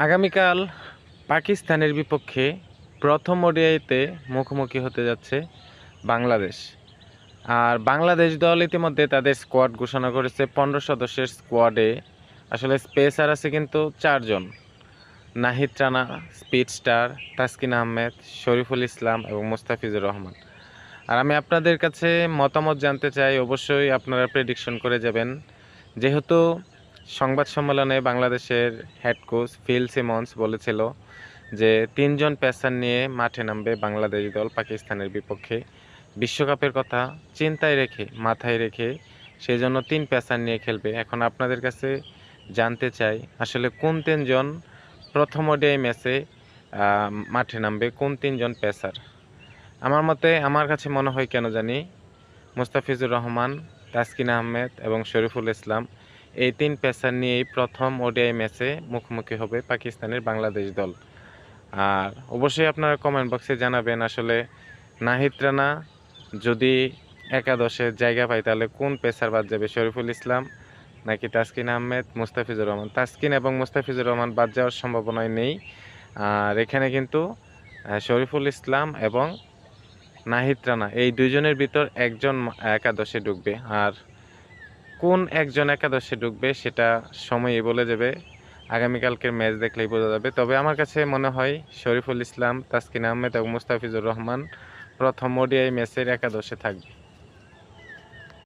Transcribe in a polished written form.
আগামীকাল পাকিস্তানের বিপক্ষে প্রথম ওডিআইতে মুখোমুখি হতে যাচ্ছে বাংলাদেশ। আর বাংলাদেশ দল ইতিমধ্যে তাদের স্কোয়াড ঘোষণা করেছে। 15 সদস্যের স্কোয়াডে আসলে স্পেসার আছে কিন্তু 4 জন। নাহিদ রানা, স্পিড স্টার, তাসকিন আহমেদ, শরীফুল ইসলাম এবং মোস্তাফিজুর রহমান। আর আমি আপনাদের কাছে মতামত জানতে চাই, অবশ্যই আপনারা প্রেডিকশন করে যাবেন। যেহেতু সংবাদ সম্মেলনে বাংলাদেশের হেড কোচ ফিল সিমন্স বলেছিল যে 3 জন পেসার নিয়ে মাঠে নামবে বাংলাদেশ দল পাকিস্তানের বিপক্ষে। বিশ্বকাপের কথা মাথায় রেখে সেই জন্য 3 পেসার নিয়ে খেলবে। এখন আপনাদের কাছে জানতে চাই আসলে কোন 3 জন প্রথম ওডিআই ম্যাচে মাঠে নামবে, কোন 3 জন পেসার। আমার কাছে মনে হয় কেন জানি মোস্তাফিজুর রহমান, তাসকিন আহমেদ এবং শরীফুল ইসলাম এই 3 পেসার নিয়েই প্রথম ওডিআই ম্যাচে মুখোমুখি হবে পাকিস্তানের বাংলাদেশ দল। আর অবশ্যই আপনারা কমেন্ট বক্সে জানাবেন আসলে নাহিদ রানা যদি একাদশে জায়গা পায় তাহলে কোন পেসার বাদ যাবে, শরীফুল ইসলাম নাকি তাসকিন আহমেদ, মোস্তাফিজুর রহমান। তাসকিন এবং মোস্তাফিজুর রহমান বাদ যাওয়ার সম্ভাবনাই নেই। আর এখানে কিন্তু শরীফুল ইসলাম এবং নাহিদ রানা এই দুইজনের ভিতর একজন একাদশে ঢুকবে। আর কোন একজন একাদশে ঢুকবে সেটা সময়ই বলে যাবে, আগামীকালকের ম্যাচ দেখলেই বোঝা যাবে। তবে আমার কাছে মনে হয় শরীফুল ইসলাম, তাসকিন আহমেদ এবং মুস্তাফিজুর রহমান প্রথম ওডিআই ম্যাচের একাদশে থাকবে।